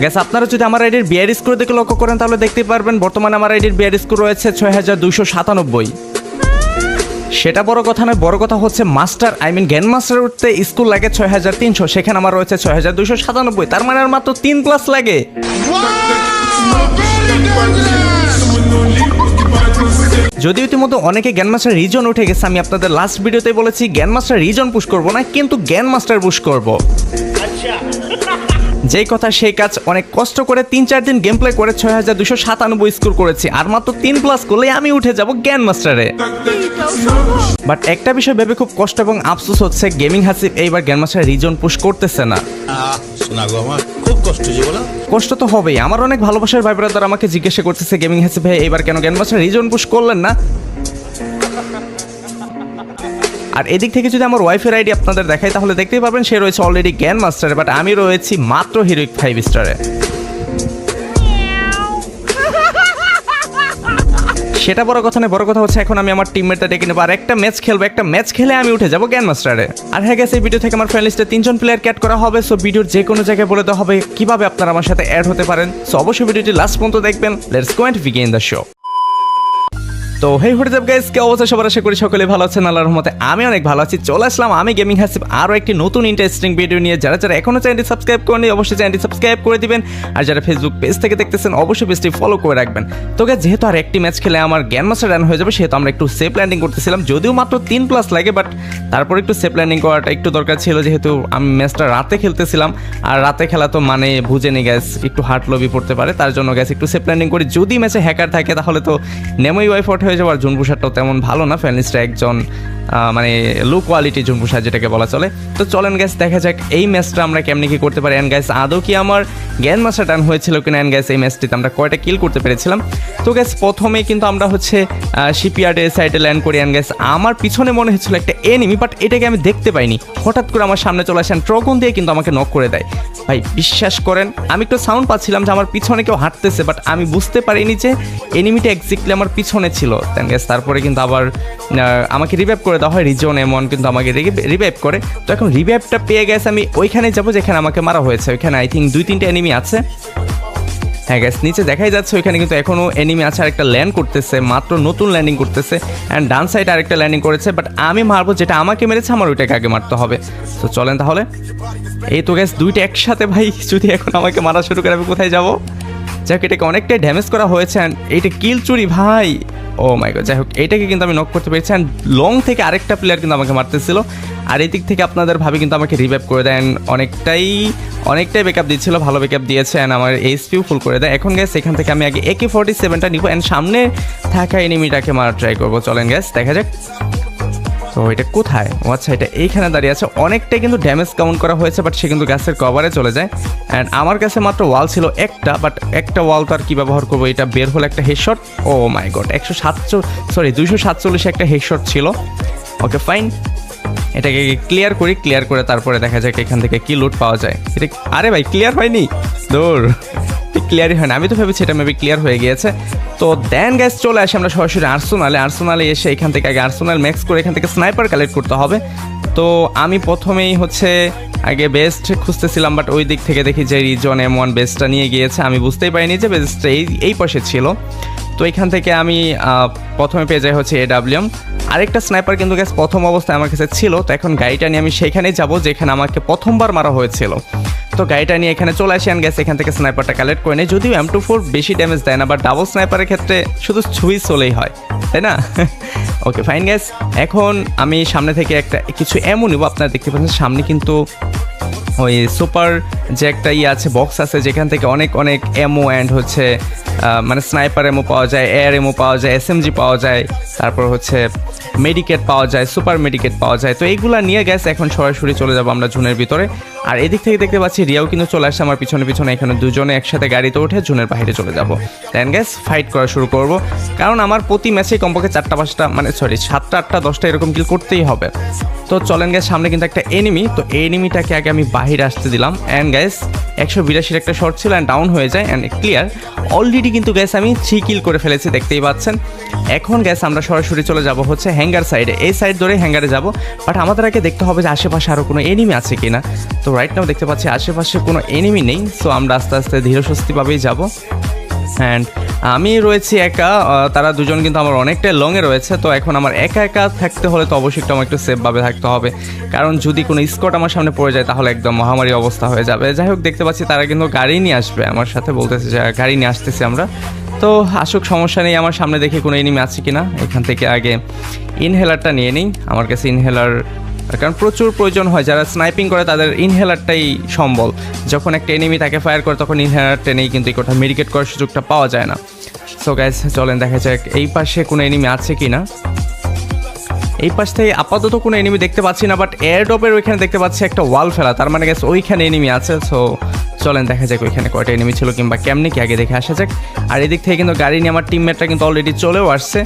Gas আপনারা যদি আমার আইডির বিআর স্কোর দেখে লক্ষ্য করেন তাহলে দেখতে পারবেন বর্তমানে আমার আইডির বিআর স্কোর রয়েছে 6297। সেটা বড় কথা নয়, বড় কথা হচ্ছে মাস্টার গ্র্যান্ড মাস্টার উঠতে স্কুল লাগে 6300, সেখানে আমার রয়েছে 6297, তার মানে আর মাত্র 3+ লাগে। যদিও ইতিমধ্যে অনেকে গ্র্যান্ড মাস্টার রিজন উঠে গেছে, আমি আপনাদের লাস্ট ভিডিওতে বলেছি গ্র্যান্ড মাস্টার রিজন পুশ করবো না, কিন্তু গ্র্যান্ড মাস্টার পুশ করবো। যেই কথা সেই কাজ, অনেক কষ্ট করে 3-4 দিন গেম প্লে করে 6297 স্কোর করেছি, আর মাত্র 3+ করলে আমি উঠে যাব গ্র্যান্ড মাস্টারে। বাট একটা বিষয় ভেবে খুব কষ্ট এবং আফসোস হচ্ছে, গেমিং হাসিব এইবার গ্র্যান্ড মাস্টার রিজন পুশ করতেছে না। খুব কষ্ট যে বলা, কষ্ট তো হবেই। আমার অনেক ভালোবাসার ভাই ব্রাদার আমাকে জিজ্ঞাসা করতেছে, গেমিং হাসিব ভাই এইবার কেন গ্র্যান্ড মাস্টার রিজন পুশ করলেন না? আর এদিক থেকে যদি আমার ওয়াইফের আইডি আপনাদের দেখাই তাহলে দেখতেই পাবেন সে রয়েছে অলরেডি গ্র্যান্ড মাস্টারে, বাট আমি রয়েছি মাত্র হিরোইক 5 স্টারে। সেটা বড় কথা নয়, বড় কথা হচ্ছে এখন আমি আমার টিমমেটটা ডেকে নেবো আর একটা ম্যাচ খেলবো, একটা ম্যাচ খেলে আমি উঠে যাবো গ্র্যান্ড মাস্টারে। আর হ্যাঁ গেছে, এই ভিডিও থেকে আমার ফ্রেন্ড লিস্টে 3 জন প্লেয়ার অ্যাড করা হবে, সো ভিডিওর যে কোনো জায়গায় বলে দেওয়া হবে কিভাবে আপনারা আমার সাথে অ্যাড হতে পারেন। সো অবশ্যই ভিডিওটি লাস্ট পর্যন্ত দেখবেন। Let's go and begin the show. তো হেই হোয়াটস আপ গাইস, কে অবস্থা সবার? আশা করি সকলে ভালো আছেন, আল্লাহর রহমতে আমি অনেক ভালো আছি। চলে আসলাম আমি গেমিং হাসিব আরও একটি নতুন ইন্টারেস্টিং ভিডিও নিয়ে। যারা যারা এখনো চ্যানেলটি সাবস্ক্রাইব করেনি অবশ্যই চ্যানেলটি সাবস্ক্রাইব করে দিবেন, আর যারা ফেসবুক পেজ থেকে দেখতেছেন অবশ্যই পেজটি ফলো করে রাখবেন। তো গাইস, যেহেতু আর একটি ম্যাচ খেলে আমার গ্র্যান্ড মাস্টার রান হয়ে যাবে, সেহেতু আমরা একটু সেফ ল্যান্ডিং করতেছিলাম, যদিও মাত্র 3+ লাগে, বাট তারপর একটু সেফ ল্যান্ডিং করাটা একটু দরকার ছিল, যেহেতু আমি ম্যাচটা রাতে খেলতেছিলাম, আর রাতে খেলা তো মানে বুঝে নি গ্যাস, একটু হার্ট লবি পড়তে পারে, তার জন্য গ্যাস একটু সেফ ল্যান্ডিং করি। যদি ম্যাচে হ্যাকার থাকে তাহলে তো নেমোই ওয়াইফ আউট হয়ে যাবে, আর জুনপুষারটাও তেমন ভালো না, ফ্যানলিস্টটা একজন মানে লো কোয়ালিটি জুনপুষা যেটাকে বলা চলে। তো চলেন গ্যাস দেখা যাক এই ম্যাচটা আমরা কেমনি কি করতে পারি, অ্যান্ড গ্যাস আদৌ কি আমার গ্র্যান্ড মাস্টার টার্ন হয়েছিল কিনা, অ্যান্ড গ্যাস এই ম্যাচটিতে আমরা কয়টা কিল করতে পেরেছিলাম। তো গ্যাস প্রথমেই কিন্তু আমরা হচ্ছে শিপইয়ার্ডের সাইডে ল্যান্ড করি, অ্যান্ড গ্যাস আমার পিছনে মনে হচ্ছিল একটা এনিমি, বাট এটাকে আমি দেখতে পাইনি, হঠাৎ করে আমার সামনে চলে আসেন ট্রগন দিয়ে কিন্তু আমাকে নক করে দেয়। ভাই বিশ্বাস করেন আমি একটু সাউন্ড পাচ্ছিলাম যে আমার পিছনে কেউ হাঁটতেছে, বাট আমি বুঝতে পারিনি যে এনিমিটা এক্স্যাক্টলি আমার পিছনে ছিল। দেন গ্যাস তারপরে কিন্তু আবার আমাকে রিভাইভ করে দেওয়া হয়, রিজন M1 কিন্তু আমাকে রিভাইভ করে। তো এখন রিভাইভটা পেয়ে গেছে, আমি ওইখানে যাবো যেখানে আমাকে মারা হয়েছে, ওইখানে আই থিঙ্ক 2-3টা এনিমি আছে। হ্যাঁ গ্যাস, নিচে দেখাই যাচ্ছে ওইখানে কিন্তু এখনও এনিমি আছে, আরেকটা ল্যান্ড করতেছে, মাত্র নতুন ল্যান্ডিং করতেছে, অ্যান্ড ডান সাইডে আরেকটা ল্যান্ডিং করেছে, বাট আমি মারবো যেটা আমাকে মেরেছে, আমার ওইটাকে আগে মারতে হবে। তো চলেন তাহলে। এই তো গ্যাস দুইটা একসাথে, ভাই যদি এখন আমাকে মারা শুরু করে আমি কোথায় যাবো? যাই হোক, এটাকে অনেকটাই ড্যামেজ করা হয়েছে, অ্যান্ড এইটা কিল চুরি ভাই, ও মাই গড। যাই হোক, এইটাকে কিন্তু আমি নক করতে পেরেছি, অ্যান্ড লং থেকে আরেকটা প্লেয়ার কিন্তু আমাকে মারতেছিল, আর এই দিক থেকে আপনাদের ভাবি কিন্তু আমাকে রিভাইভ করে দেন, অনেকটাই ব্যাকআপ দিচ্ছিল, ভালো ব্যাকআপ দিয়েছে, অ্যান্ড আমার এইচপিও ফুল করে দেয়। এখন গ্যাস এখান থেকে আমি আগে AK-47টা নিব, অ্যান্ড সামনে থাকা এনিমিটাকে মারা ট্রাই করবো। চলেন গ্যাস দেখা যাক। তো এটা কোথায়? ও আচ্ছা, এটা এইখানে দাঁড়িয়ে আছে, অনেকটাই কিন্তু ড্যামেজ কাউন্ট করা হয়েছে, বাট সে কিন্তু গ্যাসের কভারে চলে যায়, অ্যান্ড আমার কাছে মাত্র ওয়াল ছিল একটা, বাট একটা ওয়াল তো আর কি ব্যবহার করবো, এটা বের হলো একটা হেডশট। ও মাই গড, 247 একটা হেডশট ছিল। ওকে ফাইন, এটাকে ক্লিয়ার করি, ক্লিয়ার করে তারপরে দেখা যাক এখান থেকে কি লুট পাওয়া যায়। এটা আরে ভাই ক্লিয়ার হয়নি, দৌড় ক্লিয়ারই হয় না, আমি তো ভেবেছি এটা মেবি ক্লিয়ার হয়ে গিয়েছে। তো দেন গ্যাস চলে আসে আমরা সরাসরি আর্সেনালে এসে এখান থেকে আগে আর্সেনাল ম্যাক্স করে এখান থেকে স্নাইপার কালেক্ট করতে হবে। তো আমি প্রথমেই হচ্ছে আগে বেস্ট খুঁজতেছিলাম, বাট ওই দিক থেকে দেখি যে রিজন M1 বেস্টটা নিয়ে গিয়েছে, আমি বুঝতেই পারিনি যে বেস্টটা এই পাশে ছিল। তো এখান থেকে আমি প্রথমে পেয়ে যাই হচ্ছে AWM, আরেকটা স্নাইপার কিন্তু গ্যাস প্রথম অবস্থায় আমার কাছে ছিল। তো এখন গাড়িটা নিয়ে আমি সেখানেই যাব যেখানে আমাকে প্রথমবার মারা হয়েছিল। তো গাড়িটা নিয়ে এখানে চলে আসি, অ্যান্ড গ্যাস এখান থেকে স্নাইপারটা কালেক্ট করে নেই, যদিও M24 বেশি ড্যামেজ দেয় না, বাট ডাবল স্নাইপারের ক্ষেত্রে শুধু ছুঁই চলেই হয়, তাই না? ওকে ফাইন গ্যাস, এখন আমি সামনে থেকে কিছু এমন নিব। আপনারা দেখতে পাচ্ছেন সামনে কিন্তু ওই সুপার যে একটা আছে বক্স আছে, যেখান থেকে অনেক এমো অ্যান্ড হচ্ছে মানে স্নাইপার এমো পাওয়া যায়, এয়ার এমো পাওয়া যায়, SMG পাওয়া যায়, তারপর হচ্ছে মেডিকেট পাওয়া যায়, সুপার মেডিকেট পাওয়া যায়। তো এইগুলা নিয়ে গেছে এখন সরাসরি চলে যাবো আমরা জোনের ভিতরে। আর এদিক থেকে দেখতে পাচ্ছি রিয়াও কিন্তু চলে আসছে আমার পিছনে, এখানে দুজনে একসাথে গাড়িতে উঠে জোনের বাইরে চলে যাব। দেন গ্যাস ফাইট করা শুরু করব, কারণ আমার প্রতি ম্যাচে কমপক্ষে 4-5টা মানে 7টা 8টা 10টা এরকম কিল করতেই হবে। তো চলেন গ্যাস, সামনে কিন্তু একটা এনিমি, তো এনিমিটাকে আগে আমি বাহিরে আসতে দিলাম, অ্যান্ড গ্যাস 182 একটা শট ছিল, অ্যান্ড ডাউন হয়ে যায়, অ্যান্ড ক্লিয়ার। অলরেডি কিন্তু গ্যাস আমি 3 কিল করে ফেলেছি, দেখতেই পাচ্ছেন। এখন গ্যাস আমরা সরাসরি চলে যাব হচ্ছে হ্যাঙ্গার সাইডে, এই সাইড ধরে হ্যাঙ্গারে যাব, বাট আমাদের আগে দেখতে হবে যে আশেপাশে আরও কোনো এনিমি আছে কিনা। তো রাইট নাও দেখতে পাচ্ছি আশেপাশে কোনো এনিমি নেই, সো আমরা আস্তে আস্তে ধীরে সুস্থিভাবেই যাব। অ্যান্ড আমি রয়েছি একা, তারা দুজন কিন্তু আমার অনেকটা লংয়ে রয়েছে। তো এখন আমার একা একা থাকতে হলে তো অবশ্যই একটু আমার একটু সেফভাবে থাকতে হবে, কারণ যদি কোনো স্কট আমার সামনে পড়ে যায় তাহলে একদম মহামারী অবস্থা হয়ে যাবে। যাই হোক, দেখতে পাচ্ছি তারা কিন্তু গাড়ি নিয়ে আসবে আমার সাথে, বলতেছে যে গাড়ি নিয়ে আসতেছি আমরা। তো আসুক, সমস্যা নেই। আমার সামনে দেখে কোনো এনিমি আছে কিনা, এখান থেকে আগে ইনহেলারটা নিয়ে নিই। আমার কাছে ইনহেলার কারণ প্রচুর প্রয়োজন হয়, যারা স্নাইপিং করে তাদের ইনহেলারটাই সম্বল। যখন একটা এনিমি তাকে ফায়ার করে তখন ইনহেলারটা নেই কিন্তু এই কথা মেডিকেট করার সুযোগটা পাওয়া যায় না। সো গাইস, চলেন দেখা যাক এই পাশে কোনো এনিমি আছে কি না। এই পাশ থেকে আপাতত কোনো এনিমি দেখতে পাচ্ছি না, বাট এয়ার ড্রপের ওইখানে দেখতে পাচ্ছি একটা ওয়াল ফেলা, তার মানে গেছে ওইখানে এনিমি আছে। সো চলেন দেখা যাক ওইখানে কয়টা এনিমি ছিল কিংবা কেমনি কি, আগে দেখে আসা যাক। আর এদিক থেকে কিন্তু গাড়ি নিয়ে আমার টিমমেটরা কিন্তু অলরেডি চলেও আসছে।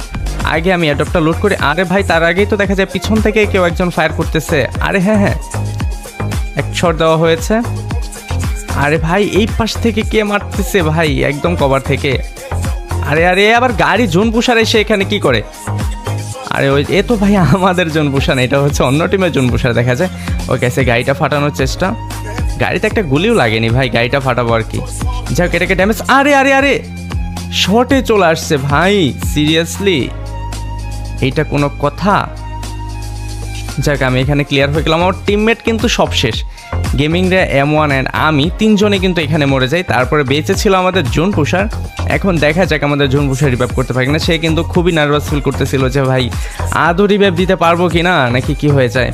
আগে আমি এয়ারড্রপটা লুট করি। আরে ভাই, তার আগেই তো দেখা যায় পিছন থেকে কেউ একজন ফায়ার করতেছে। আরে হ্যাঁ, এক শট দেওয়া হয়েছে। আরে ভাই, এই পাশ থেকে কে মারতেছে ভাই, একদম কভার থেকে। আরে আরে, আবার গাড়ি জোন পুষার এসে এখানে কি করে? আরে ওই এ তো ভাই আমাদের জোন পুষার, এটা হচ্ছে অন্য টিমের জোন পুষার দেখা যায়। ওকে, সে গাড়িটা ফাটানোর চেষ্টা। গাড়িতে একটা গুলিও লাগেনি ভাই, গাড়িটা ফাটাবো আর কি। যাক, এটাকে ড্যামেজ। আরে আরে আরে, শর্টে চলে আসছে ভাই, সিরিয়াসলি এইটা কোনো কথা? যাক, আমি এখানে ক্লিয়ার হয়ে গেলাম। আমার টিমমেট কিন্তু সব শেষ। গেমিংরা M1 অ্যান্ড আমি তিনজনে কিন্তু এখানে মরে যাই। তারপরে বেঁচে ছিল আমাদের জোন পুষার। এখন দেখা যাক আমাদের জোন পুষার রিভাইভ করতে পারি না। সে কিন্তু খুবই নার্ভাস ফিল করতেছিল যে ভাই আদৌ রিভাইভ দিতে পারবো কি না, নাকি কি হয়ে যায়।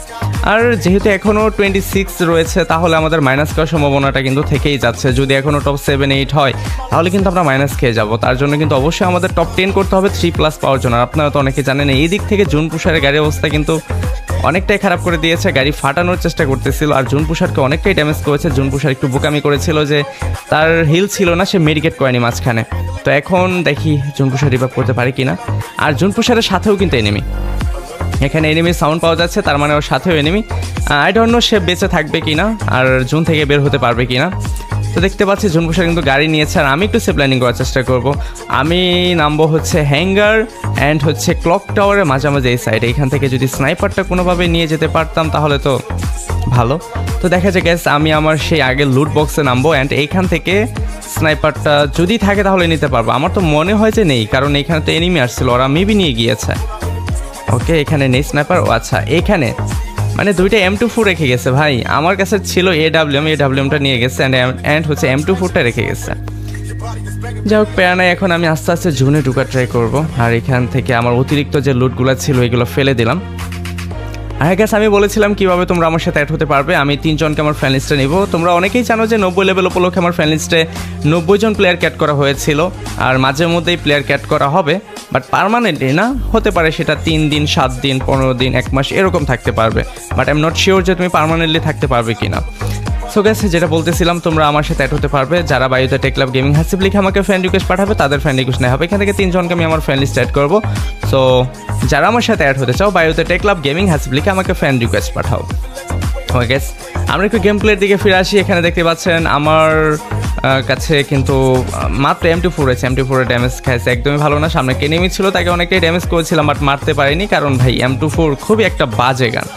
আর যেহেতু এখনও 26 রয়েছে, তাহলে আমাদের মাইনাস খাওয়ার সম্ভাবনাটা কিন্তু থেকেই যাচ্ছে। যদি এখনও টপ 7-8 হয় তাহলে কিন্তু আমরা মাইনাস খেয়ে যাব। তার জন্য কিন্তু অবশ্যই আমাদের টপ 10 করতে হবে 3+ পাওয়ার জন্য। আপনারা তো অনেকে জানেন এই দিক থেকে জোন পুষারের গাড়ির অবস্থা কিন্তু অনেকটাই খারাপ করে দিয়েছে। গাড়ি ফাটানোর চেষ্টা করতেছিল আর জোন পুষারকে অনেকটাই ড্যামেজ করেছে। জোন পুষার একটু বোকামি করেছিল যে তার হিল ছিল না, সে মেডিকেট করেনি মাঝখানে। তো এখন দেখি জোন পুষার রিভাইভ করতে পারি কিনা। আর জোন পুষারের সাথেও কিন্তু এনিমি, এখানে এনিমি সাউন্ড পাওয়া যাচ্ছে, তার মানে ওর সাথেও এনিমি। আই ডোন্ট নো সে বেঁচে থাকবে কিনা আর জোন থেকে বের হতে পারবে কিনা। তো দেখতে পাচ্ছি জোন পুষার কিন্তু গাড়ি নিয়েছে আর আমি একটু সেফ প্ল্যানিং করার চেষ্টা করব। আমি নামবো হচ্ছে হ্যাঙ্গার অ্যান্ড হচ্ছে ক্লক টাওয়ারের মাঝামাঝি এই সাইডে। এখান থেকে যদি স্নাইপারটা কোনোভাবে নিয়ে যেতে পারতাম তাহলে তো ভালো। তো দেখা যায় গ্যাস, আমি আমার সেই আগের লুট বক্সে নামবো অ্যান্ড এইখান থেকে স্নাইপারটা যদি থাকে তাহলে নিতে পারবো। আমার তো মনে হয় যে নেই, কারণ এখানে তো এনিমি আসছিল, ওরা মেবি নিয়ে গিয়েছে। ওকে, এখানে নেই স্নাইপার। ও আচ্ছা, এখানে মানে দুইটা M24 রেখে গেছে ভাই। আমার কাছে ছিল AWMটা নিয়ে গেছে অ্যান্ড হচ্ছে M24টা রেখে গেছে। যাই হোক, প্যারা নাই। এখন আমি আস্তে আস্তে জোনে ঢুকার ট্রাই করবো। আর এখান থেকে আমার অতিরিক্ত যে লুটগুলো ছিল এগুলো ফেলে দিলাম। আর গ্যাস, আমি বলেছিলাম কিভাবে তোমরা আমার সাথে অ্যাড হতে পারবে। আমি 3 জনকে আমার ফ্যান লিস্টে নিব। তোমরা অনেকেই জানো যে 90 লেভেল উপলক্ষে আমার ফ্যান লিস্টে 90 জন প্লেয়ার ক্যাট করা হয়েছিল। আর মাঝে মধ্যেই প্লেয়ার ক্যাট করা হবে, বাট পার্মানেন্টলি না। হতে পারে সেটা 3 দিন, 7 দিন, 15 দিন, 1 মাস এরকম থাকতে পারবে। But I am not sure যে তুমি পার্মানেন্টলি থাকতে পারবে কিনা। সো গ্যাস, যেটা বলতেছিলাম, তোমরা আমার সাথে অ্যাড হতে পারবে। যারা বায়ুতে টেক ক্লাব গেমিং হাসিব লিখে আমাকে ফ্রেন্ড রিকোয়েস্ট পাঠাবে তাদের ফ্রেন্ড রিকোয়েস্ট নেওয়া হবে। এখান থেকে 3 জনকে আমি আমার ফ্রেন্ড লিস্টে অ্যাড করবো। সো যারা আমার সাথে অ্যাড হতে চাও বায়ুতে টেক ক্লাব গেমিং হাসিব লিখে আমাকে ফ্রেন্ড রিকোয়েস্ট পাঠাও। ওকে গ্যাস, আমরা একটু গেম প্লের দিকে ফিরে আসি। এখানে দেখতে পাচ্ছেন আমার কাছে কিন্তু মাত্র M24 আছে। M24 ড্যামেজ খাইছে, একদমই ভালো না। সামনে কে এনিমি ছিল, তাকে অনেকটাই ড্যামেজ করেছিলাম, বাট মারতে পারিনি, কারণ ভাই M24 খুবই একটা বাজে গান।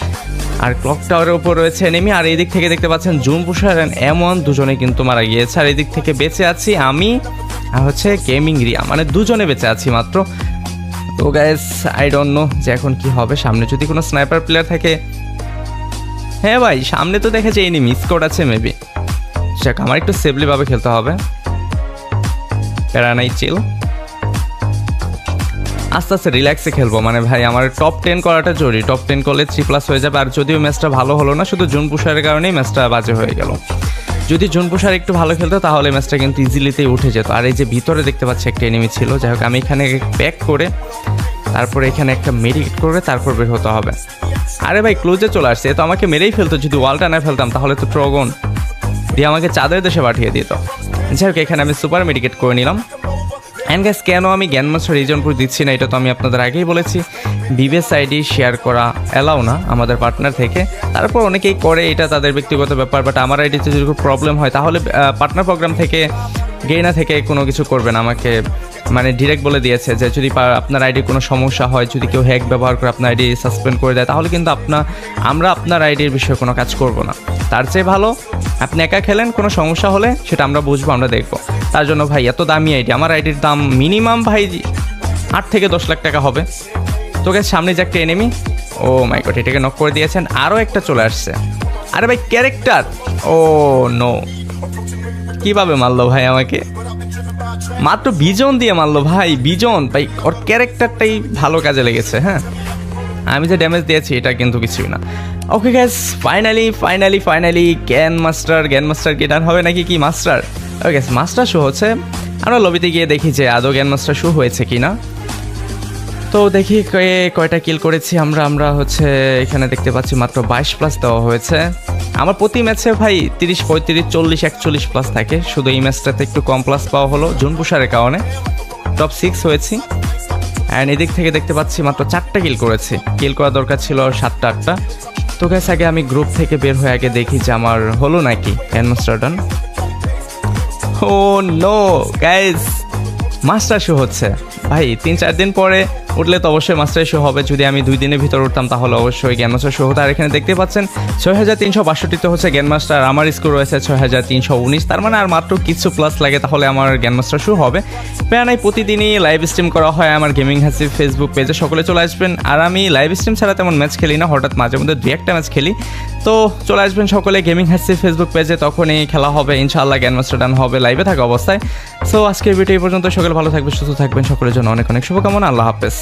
আর ক্লক টাওয়ারের উপর রয়েছে এনিমি। আর এই দিক থেকে দেখতে পাচ্ছেন জুন পুষার অ্যান্ড M1 দুজনে কিন্তু মারা গিয়েছে। আর এই দিক থেকে বেঁচে আছি আমি আর হচ্ছে গেমিং রিয়া, মানে দুজনে বেঁচে আছি মাত্র। তো গাইস, আই ডোন্ট নো যে এখন কি হবে। সামনে যদি কোনো স্নাইপার প্লেয়ার থাকে, হ্যাঁ ভাই সামনে তো দেখা যায় এনিমি স্কোয়াড আছে মেবি। যাক, আমার একটু সেফলিভাবে খেলতে হবে। প্যারা নাই, চিল। আস্তে আস্তে রিল্যাক্সে খেলবো। মানে ভাই আমার টপ 10 করাটা জরুরি। টপ 10 করলে 3+ হয়ে যাবে। আর যদিও ম্যাচটা ভালো হলো না, শুধু জোন পুষারের কারণেই ম্যাচটা বাজে হয়ে গেল। যদি জোন পুষার একটু ভালো খেলতো তাহলে ম্যাচটা কিন্তু ইজিলিতেই উঠে যেত। আর এই যে ভিতরে দেখতে পাচ্ছি একটা এনিমি ছিল। যাই হোক, আমি এখানে ব্যাক করে তারপরে এখানে একটা মেডিকেট করে তারপর বের হতে হবে। আরে ভাই, ক্লোজে চলে আসছে, তো আমাকে মেরেই ফেলতো। যদি ওয়ালটা না ফেলতাম তাহলে তো ট্রগন দিয়ে আমাকে চাঁদের দেশে পাঠিয়ে দিত। যাই হোক, এখানে আমি সুপার মেডিকেট করে নিলাম। অ্যান্ড গ্যাস, কেন আমি গ্যানমাস্টার রিজনপুর দিচ্ছি না এটা তো আমি আপনাদের আগেই বলেছি। বিবেস আইডি শেয়ার করা অ্যালাউ না আমাদের পার্টনার থেকে। তারপর অনেকেই করে, এটা তাদের ব্যক্তিগত ব্যাপার। বাট আমার আইডিতে যদি কোনো প্রবলেম হয় তাহলে পার্টনার প্রোগ্রাম থেকে গেইনা থেকে কোনো কিছু করবে না, আমাকে মানে ডিরেক্ট বলে দিয়েছে যে যদি আপনার আইডির কোনো সমস্যা হয়, যদি কেউ হ্যাক ব্যবহার করে আপনার আইডি সাসপেন্ড করে দেয়, তাহলে কিন্তু আমরা আপনার আইডির বিষয়ে কোনো কাজ করব না। তার চেয়ে ভালো আপনি একা খেলেন, কোনো সমস্যা হলে সেটা আমরা বুঝবো, আমরা দেখবো। তার জন্য ভাই এত দামি আইডি, আমার আইডির দাম মিনিমাম ভাই 8 থেকে 10 লাখ টাকা হবে। তোকে সামনে যে একটা এনিমি, ও মাই গড, এটাকে নক করে দিয়েছেন, আরও একটা চলে আসছে। আরে ভাই ক্যারেক্টার, ও নো, কিভাবে মারলো ভাই আমাকে, মাত্র বিজন দিয়ে মারলো ভাই, বিজন ভাই, ওর ক্যারেক্টারটাই ভালো কাজে লেগেছে। হ্যাঁ, আমি যে ড্যামেজ দিয়েছি এটা কিন্তু কিছুই না। ওকে গ্যাস, ফাইনালি গ্যান মাস্টার কি ডান হবে নাকি কি মাস্টার? ওকে গ্যাস, মাস্টার শো হচ্ছে। আমরা লবিতে গিয়ে দেখি যে আদৌ গ্যান মাস্টার শো হয়েছে কি না। তো দেখি কয়টা কিল করেছি আমরা হচ্ছে এখানে দেখতে পাচ্ছি মাত্র 22+ দেওয়া হয়েছে। আমার প্রতি ম্যাচে ভাই 30, 35, 40, 41 প্লাস থাকে, শুধু এই ম্যাচটাতে একটু কম প্লাস পাওয়া হলো জুন পুষারের কারণে। টপ 6 হয়েছি। অ্যান্ড এদিক থেকে দেখতে পাচ্ছি মাত্র 4টা কিল করেছি, কিল করা দরকার ছিল 7টা 8টা। তো গ্যাস, আগে আমি গ্রুপ থেকে বের হয়ে আগে দেখি যে আমার হলো নাকি গ্যান মাস্টার ডান। ও নো গাইস, মাস্টার শো হচ্ছে ভাই। 3-4 দিন পরে উঠলে তো অবশ্যই মাস্টার শো হবে। যদি আমি 2 দিনের ভিতর উঠতাম তাহলে অবশ্যই গ্যান মাস্টার শো হতো। আর এখানে দেখতে পাচ্ছেন 6362 হচ্ছে গ্যান মাস্টার, আমার স্কোর রয়েছে 6319। তার মানে আর মাত্র কিছু প্লাস লাগে, তাহলে আমার গ্যান মাস্টার শো হবে। প্রায় প্রতিদিনই লাইভ স্ট্রিম করা হয় আমার গেমিং হাসিব ফেসবুক পেজে, সকলে চলে আসবেন। আর আমি লাইভ স্ট্রিম ছাড়া তেমন ম্যাচ খেলি না, হঠাৎ মাঝে মধ্যে 2-1টা ম্যাচ খেলি। তো চলে আসবেন সকলে গেমিং হাসিব ফেসবুক পেজে, তখনই খেলা হবে ইনশাআল্লাহ, গ্যান মাস্টার ডান হবে লাইভে থাকা অবস্থায়। সো আজকের ভিডিও এই পর্যন্ত, সকলে ভালো থাকবেন, সুস্থ থাকবেন, সকলের জন্য অনেক অনেক শুভকামনা। আল্লাহ হাফেজ।